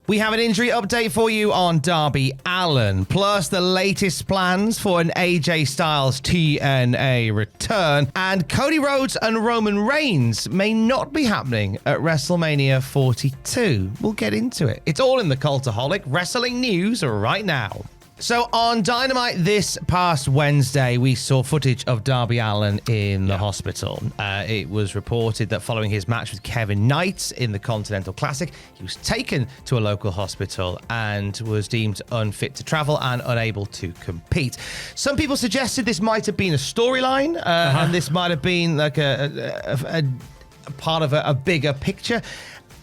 We have an injury update for you on Darby Allin, plus the latest plans for an AJ Styles TNA return, and Cody Rhodes and Roman Reigns may not be happening at WrestleMania 42. We'll get into it. It's all in the Cultaholic wrestling news right now. So on Dynamite this past Wednesday, we saw footage of Darby Allin in the hospital. It was reported that following his match with Kevin Knight in the Continental Classic, he was taken to a local hospital and was deemed unfit to travel and unable to compete. Some people suggested this might have been a storyline, and this might have been like a part of a bigger picture.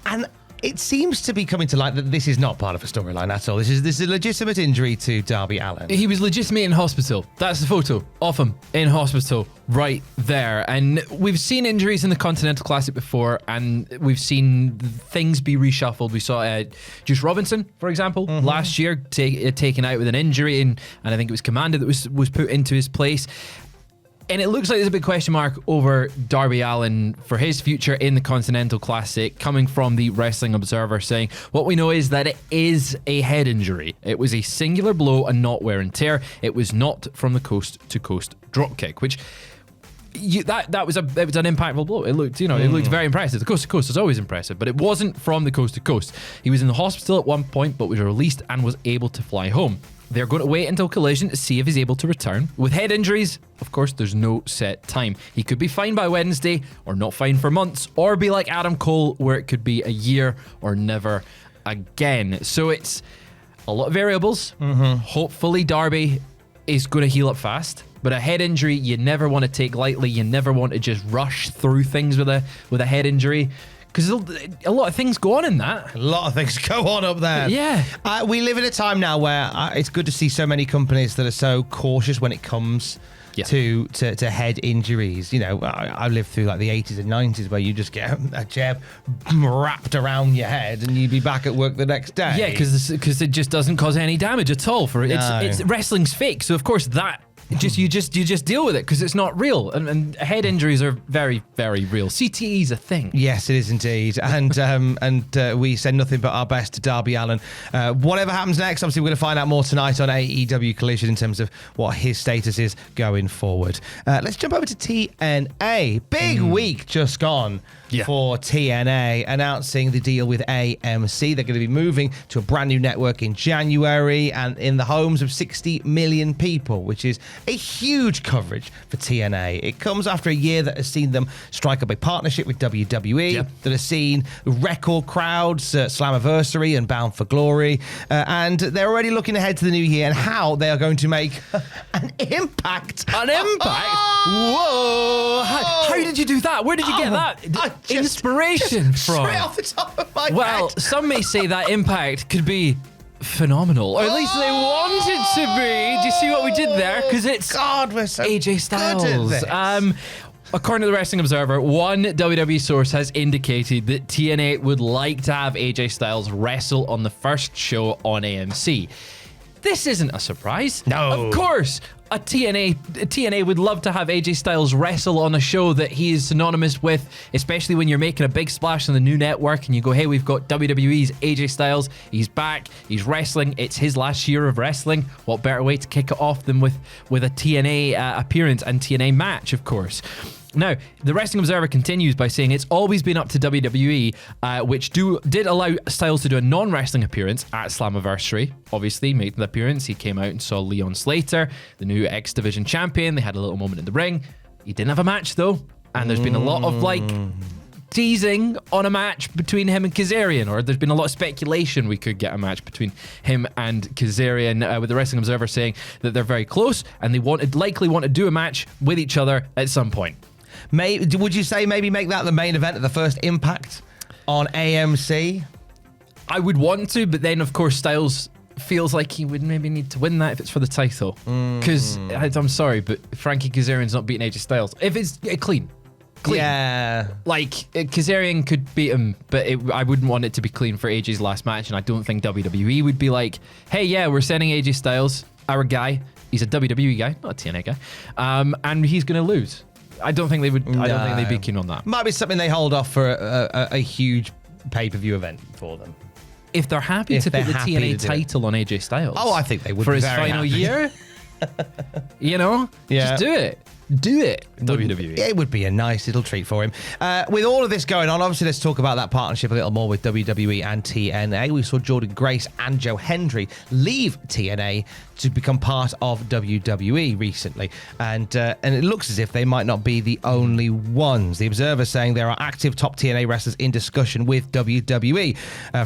And it seems to be coming to light that this is not part of a storyline at all. This is a legitimate injury to Darby Allin. He was legitimately in hospital. That's the photo of him in hospital right there. And we've seen injuries in the Continental Classic before, and we've seen things be reshuffled. We saw Juice Robinson, for example, last year taken out with an injury, and I think it was Commander that was put into his place. And it looks like there's a big question mark over Darby Allin for his future in the Continental Classic, coming from the Wrestling Observer, saying what we know is that it is a head injury. It was a singular blow and not wear and tear. It was not from the coast to coast dropkick, which that was an impactful blow. It looked, it looked very impressive. The coast to coast is always impressive, but it wasn't from the coast to coast. He was in the hospital at one point, but was released and was able to fly home. They're going to wait until Collision to see if he's able to return. With head injuries, of course, there's no set time. He could be fine by Wednesday, or not fine for months, or be like Adam Cole, where it could be a year or never again. So it's a lot of variables. Hopefully Darby is going to heal up fast. But a head injury, you never want to take lightly. You never want to just rush through things with a head injury. Because a lot of things go on in that. A lot of things go on up there. Yeah. We live in a time now where it's good to see so many companies that are so cautious when it comes to head injuries. I lived through like the 80s and 90s where you just get a jab wrapped around your head and you'd be back at work the next day. Yeah, because it just doesn't cause any damage at all. It's wrestling's fake, so of course that. You just deal with it because it's not real, and head injuries are very, very real. CTE is a thing. Yes, it is indeed, and we send nothing but our best to Darby Allin. Whatever happens next, obviously we're going to find out more tonight on AEW Collision in terms of what his status is going forward. Let's jump over to TNA. Big week just gone for TNA, announcing the deal with AMC. They're going to be moving to a brand new network in January and in the homes of 60 million people, which is a huge coverage for TNA. It comes after a year that has seen them strike up a partnership with WWE, that has seen record crowds at Slammiversary and Bound for Glory, and they're already looking ahead to the new year and how they are going to make an impact. An impact? Whoa! How did you do that? Where did you get that inspiration from? Straight off the top of my Well, head. some may say that impact could be phenomenal, or at least they want it to be. Do you see what we did there? Because it's we're so AJ Styles. good at this. According to the Wrestling Observer, one WWE source has indicated that TNA would like to have AJ Styles wrestle on the first show on AMC. This isn't a surprise. No. Of course, TNA would love to have AJ Styles wrestle on a show that he is synonymous with, especially when you're making a big splash on the new network and you go, hey, we've got WWE's AJ Styles. He's back. He's wrestling. It's his last year of wrestling. What better way to kick it off than with a TNA appearance and TNA match, of course. Now, the Wrestling Observer continues by saying it's always been up to WWE, which did allow Styles to do a non-wrestling appearance at Slammiversary. Obviously, made an appearance. He came out and saw Leon Slater, the new X Division champion. They had a little moment in the ring. He didn't have a match, though. And there's been a lot of, teasing on a match between him and Kazarian, or there's been a lot of speculation we could get a match between him and Kazarian, with the Wrestling Observer saying that they're very close and they likely want to do a match with each other at some point. Would you say maybe make that the main event of the first Impact on AMC? I would want to, but then of course Styles feels like he would maybe need to win that if it's for the title. Because I'm sorry, but Frankie Kazarian's not beating AJ Styles. If it's clean. Yeah. Like, Kazarian could beat him, but I wouldn't want it to be clean for AJ's last match, and I don't think WWE would be like, hey, yeah, we're sending AJ Styles, our guy. He's a WWE guy, not a TNA guy. And he's going to lose. I don't think they would. No. I don't think they'd be keen on that. Might be something they hold off for a huge pay-per-view event for them. if they're happy to put the TNA title on AJ Styles. Oh, I think they would for be his very final happy. year. Just do it. Do it, WWE. It would be a nice little treat for him. With all of this going on, obviously, let's talk about that partnership a little more with WWE and TNA. We saw Jordan Grace and Joe Hendry leave TNA to become part of WWE recently. And it looks as if they might not be the only ones. The Observer saying there are active top TNA wrestlers in discussion with WWE.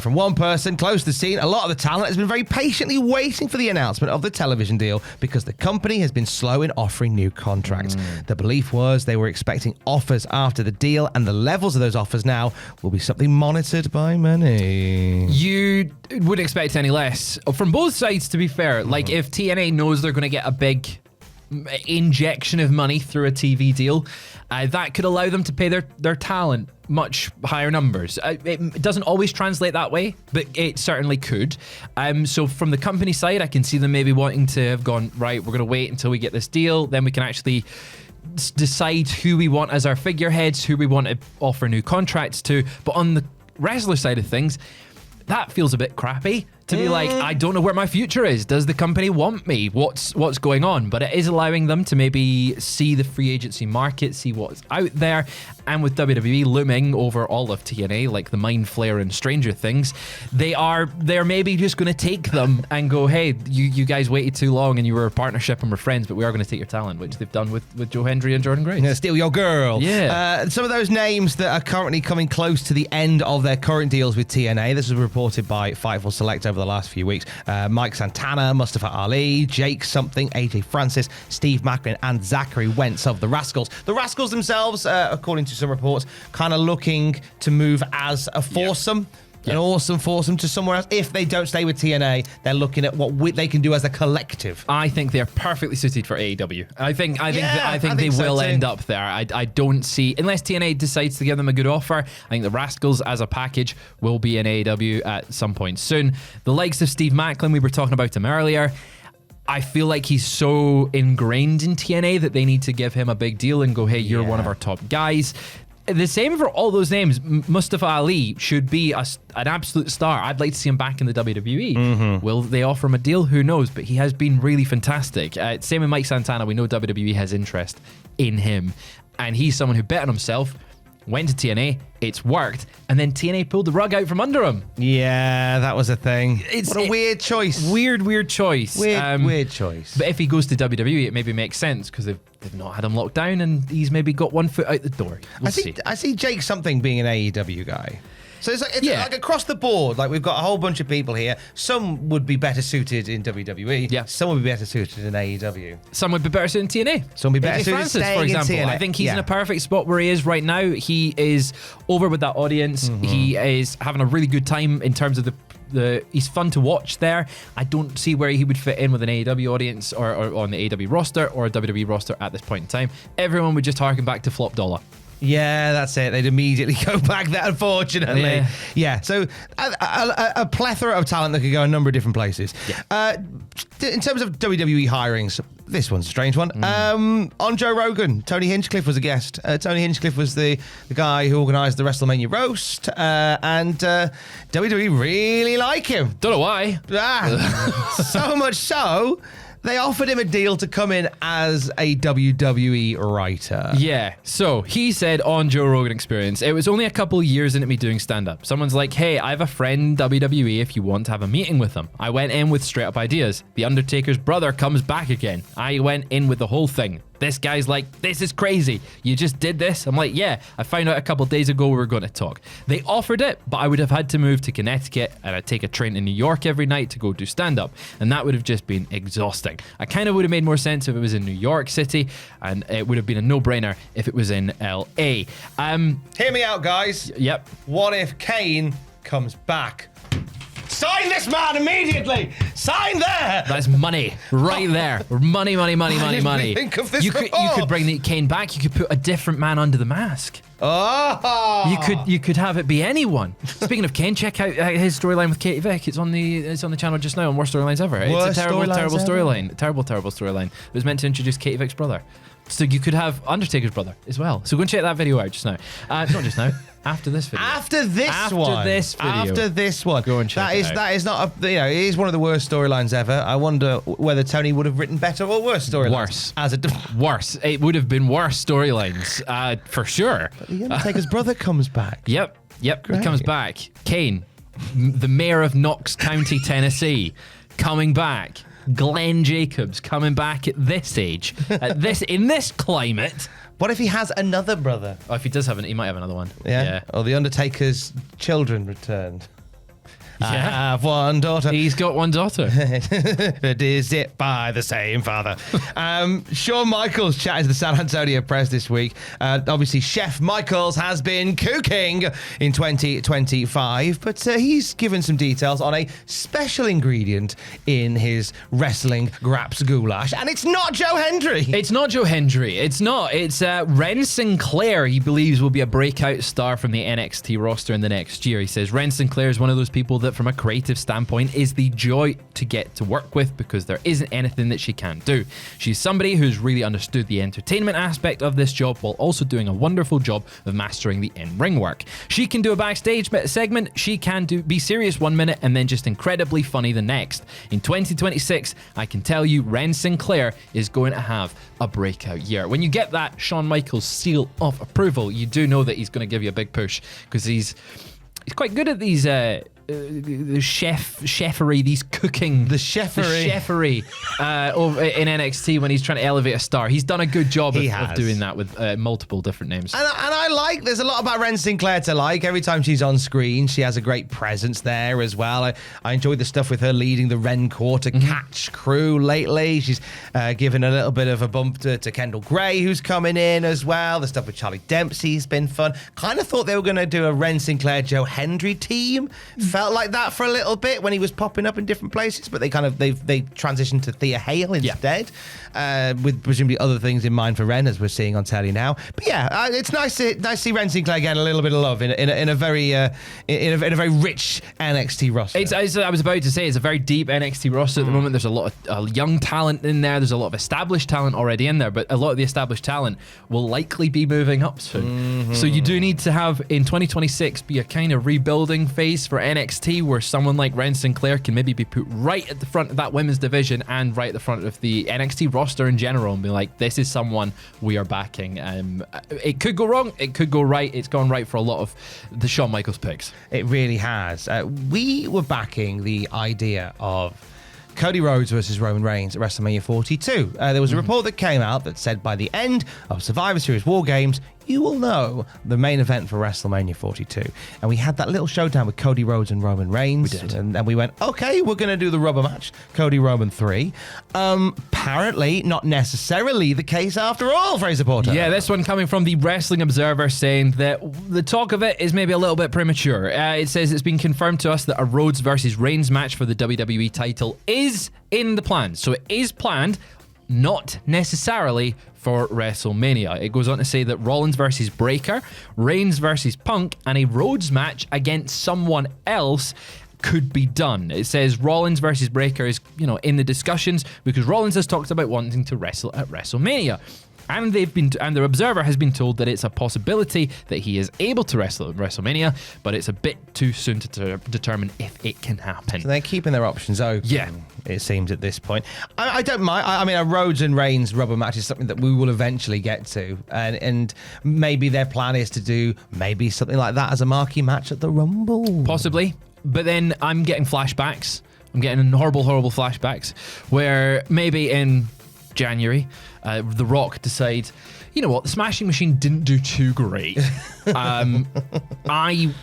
From one person close to the scene, a lot of the talent has been very patiently waiting for the announcement of the television deal because the company has been slow in offering new contracts. The belief was they were expecting offers after the deal, and the levels of those offers now will be something monitored by many. You wouldn't expect any less from both sides, to be fair. Like, if TNA knows they're going to get a big injection of money through a TV deal, that could allow them to pay their talent much higher numbers. It doesn't always translate that way, but it certainly could. So from the company side, I can see them maybe wanting to have gone, right, we're going to wait until we get this deal, then we can actually decide who we want as our figureheads, who we want to offer new contracts to. But on the wrestler side of things, that feels a bit crappy to be like, I don't know where my future is. Does the company want me? What's going on? But it is allowing them to maybe see the free agency market, see what's out there. And with WWE looming over all of TNA, like the Mind Flayer and Stranger Things, they're maybe just going to take them and go, hey, you guys waited too long and you were a partnership and we're friends, but we are going to take your talent, which they've done with Joe Hendry and Jordan Grace. Yeah, steal your girl. Yeah. Some of those names that are currently coming close to the end of their current deals with TNA. This was reported by Fightful Select over the last few weeks. Mike Santana, Mustafa Ali, Jake Something, AJ Francis, Steve Macklin, and Zachary Wentz of the Rascals. The Rascals themselves, according to some reports, kind of looking to move as a foursome. An awesome foursome to somewhere else. If they don't stay with TNA, they're looking at what they can do as a collective. I think they're perfectly suited for AEW. I think they will end up there. I don't see, unless TNA decides to give them a good offer, I think the Rascals as a package will be in AEW at some point soon. The likes of Steve Macklin, we were talking about him earlier. I feel like he's so ingrained in TNA that they need to give him a big deal and go, hey, you're one of our top guys. The same for all those names. Mustafa Ali should be an absolute star. I'd like to see him back in the WWE. Will they offer him a deal? Who knows? But he has been really fantastic. Same with Mike Santana. We know WWE has interest in him. And he's someone who bet on himself, went to TNA, it's worked, and then TNA pulled the rug out from under him. Yeah, that was a thing. What a weird choice. Weird choice. Weird choice. But if he goes to WWE, it maybe makes sense because they've not had him locked down and he's maybe got one foot out the door. I see Jake Something being an AEW guy. So it's like across the board. Like, we've got a whole bunch of people here. Some would be better suited in WWE. Yeah. Some would be better suited in AEW. Some would be better suited in TNA. Some would be better AJ suited Francis, staying for example. in TNA. I think he's in a perfect spot where he is right now. He is over with that audience. He is having a really good time in terms of he's fun to watch there. I don't see where he would fit in with an AEW audience or on the AEW roster or a WWE roster at this point in time. Everyone would just harken back to Flop Dollar. Yeah, that's it. They'd immediately go back there, unfortunately. Yeah, so a plethora of talent that could go a number of different places. Yeah. In terms of WWE hirings, this one's a strange one. On Joe Rogan, Tony Hinchcliffe was a guest. Tony Hinchcliffe was the guy who organised the WrestleMania roast, and WWE really like him. Don't know why. So much so, they offered him a deal to come in as a WWE writer. Yeah. So he said on Joe Rogan Experience, it was only a couple of years into me doing stand-up. Someone's like, hey, I have a friend WWE if you want to have a meeting with him. I went in with straight up ideas. The Undertaker's brother comes back again. I went in with the whole thing. This guy's like, this is crazy. You just did this? I'm like, yeah, I found out a couple of days ago we were going to talk. They offered it, but I would have had to move to Connecticut and I'd take a train to New York every night to go do stand-up. And that would have just been exhausting. I kind of would have made more sense if it was in New York City, and it would have been a no-brainer if it was in LA. Hear me out, guys. Yep. What if Kane comes back? Sign this man immediately! Sign there! That's money right there. Money. Think of this you could bring the Kane back. You could put a different man under the mask. Oh! You could have it be anyone. Speaking of Kane, check out his storyline with Katie Vick. It's on the channel just now on Worst Storylines Ever. It's a terrible storyline. Terrible storyline. It was meant to introduce Katie Vick's brother. So you could have Undertaker's brother as well. So go and check that video out just now. Not just now. After this video. After this one. Go and check it out. That is not a, it is one of the worst storylines ever. I wonder whether Tony would have written better or worse storylines. Worse. It would have been worse storylines, for sure. But the Undertaker's brother comes back. Yep. Great. He comes back. Kane, the mayor of Knox County, Tennessee, coming back. Glenn Jacobs coming back at this age, in this climate. What if he has another brother? Oh, if he does he might have another one. Yeah. Or the Undertaker's children returned. Yeah. I have one daughter. He's got one daughter. But is it by the same father? Shawn Michaels chatting to the San Antonio Press this week. Obviously, Chef Michaels has been cooking in 2025, but he's given some details on a special ingredient in his wrestling Graps goulash, and it's not Joe Hendry. It's not Joe Hendry. It's not. It's Ren Sinclair, he believes, will be a breakout star from the NXT roster in the next year. He says Ren Sinclair is one of those people that from a creative standpoint is the joy to get to work with because there isn't anything that she can't do. She's somebody who's really understood the entertainment aspect of this job while also doing a wonderful job of mastering the in-ring work. She can do a backstage segment, she can be serious 1 minute and then just incredibly funny the next. In 2026, I can tell you Ren Sinclair is going to have a breakout year. When you get that Shawn Michaels seal of approval, you do know that he's going to give you a big push because he's quite good at these the chefery, these cooking, the chefery over in NXT when he's trying to elevate a star. He's done a good job of doing that with multiple different names. And I like, there's a lot about Ren Sinclair to like. Every time she's on screen, she has a great presence there as well. I enjoyed the stuff with her leading the Ren Quarter Catch crew lately. She's given a little bit of a bump to Kendall Gray, who's coming in as well. The stuff with Charlie Dempsey's been fun. Kind of thought they were going to do a Ren Sinclair, Joe Hendry team. Felt like that for a little bit when he was popping up in different places, but they transitioned to Thea Hale instead, with presumably other things in mind for Ren, as we're seeing on telly now. But yeah, it's nice to see Ren Sinclair getting a little bit of love in a very rich NXT roster. I was about to say it's a very deep NXT roster at the moment. There's a lot of young talent in there. There's a lot of established talent already in there, but a lot of the established talent will likely be moving up soon. So you do need to have in 2026 be a kind of rebuilding phase for NXT where someone like Ren Sinclair can maybe be put right at the front of that women's division and right at the front of the NXT roster in general and be like, this is someone we are backing. It could go wrong, it could go right. It's gone right for a lot of the Shawn Michaels picks. It really has. We were backing the idea of Cody Rhodes versus Roman Reigns at WrestleMania 42. There was a report that came out that said by the end of Survivor Series War Games, you will know the main event for WrestleMania 42. And we had that little showdown with Cody Rhodes and Roman Reigns. We did. And we went, okay, we're going to do the rubber match, Cody Roman 3. Apparently, not necessarily the case after all, Fraser Porter. Yeah, this one coming from the Wrestling Observer saying that the talk of it is maybe a little bit premature. It says it's been confirmed to us that a Rhodes versus Reigns match for the WWE title is in the plans. So it is planned, not necessarily for WrestleMania. It goes on to say that Rollins versus Breakker, Reigns versus Punk, and a Rhodes match against someone else could be done. It says Rollins versus Breakker is, in the discussions because Rollins has talked about wanting to wrestle at WrestleMania. And the Observer has been told that it's a possibility that he is able to wrestle at WrestleMania, but it's a bit too soon to determine if it can happen. So they're keeping their options open. Yeah. It seems at this point. I don't mind. I mean, a Rhodes and Reigns rubber match is something that we will eventually get to. And maybe their plan is to do maybe something like that as a marquee match at the Rumble. Possibly. But then I'm getting flashbacks. I'm getting horrible, horrible flashbacks where maybe in January, The Rock decides, you know what, the Smashing Machine didn't do too great. I'm going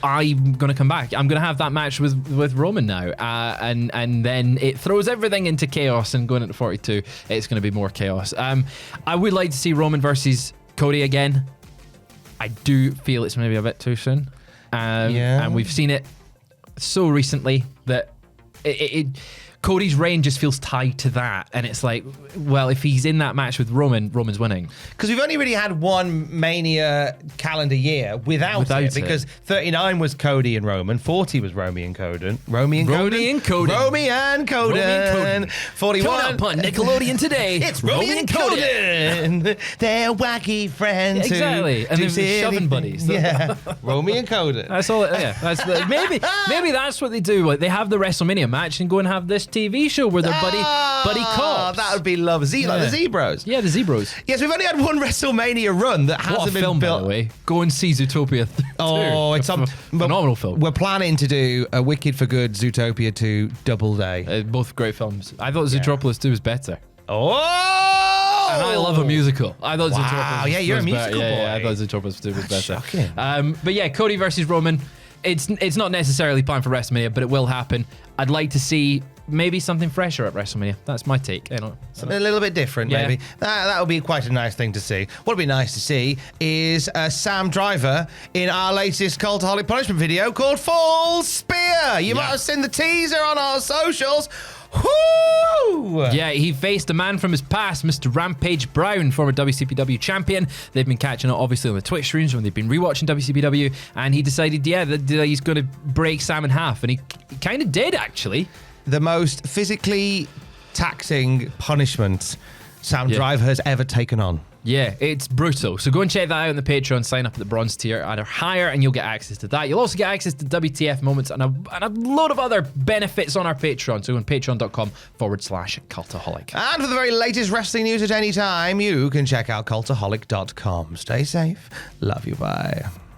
to come back. I'm going to have that match with Roman now. And then it throws everything into chaos, and going into 42, it's going to be more chaos. I would like to see Roman versus Cody again. I do feel it's maybe a bit too soon. Yeah. And we've seen it so recently that Cody's reign just feels tied to that. And it's like, well, if he's in that match with Roman, Roman's winning. Because we've only really had one Mania calendar year without it. Because 39 was Cody and Roman, 40 was Romy and Coden. Romy and Coden. 41. Coming up on Nickelodeon today. It's Romy and Coden. They're wacky friends. Exactly. And they're shoving buddies. Yeah. Romy and Coden. That's all. Yeah. Maybe that's what they do. Like, they have the WrestleMania match and go and have this TV show where they're buddy cops. That would be love. Like the Zebros. Yeah, the Zebros. Yes, we've only had one WrestleMania run that hasn't been film, built. By the way. Go and see Zootopia 2. Oh, it's a phenomenal film. We're planning to do a Wicked for Good Zootopia 2 double day. Both great films. I thought Zootropolis 2 was better. Oh! And I love a musical. I thought wow, Zootropia yeah, you're a musical boy. Yeah, I thought Zootropia 2 was better. Shocking. But yeah, Cody versus Roman. It's not necessarily planned for WrestleMania, but it will happen. I'd like to see maybe something fresher at WrestleMania. That's my take. Something a little bit different, maybe. That would be quite a nice thing to see. What would be nice to see is Sam Driver in our latest Cultaholic punishment video called Full Spear. You might have seen the teaser on our socials. Woo! Yeah, he faced a man from his past, Mr. Rampage Brown, former WCPW champion. They've been catching up, obviously, on the Twitch streams when they've been rewatching WCPW, and he decided, that he's going to break Sam in half, and he kind of did, actually. The most physically taxing punishment Sam Driver has ever taken on. Yeah, it's brutal. So go and check that out on the Patreon. Sign up at the bronze tier, either higher, and you'll get access to that. You'll also get access to WTF moments and a load of other benefits on our Patreon. So go on patreon.com/cultaholic. And for the very latest wrestling news at any time, you can check out cultaholic.com. Stay safe. Love you. Bye.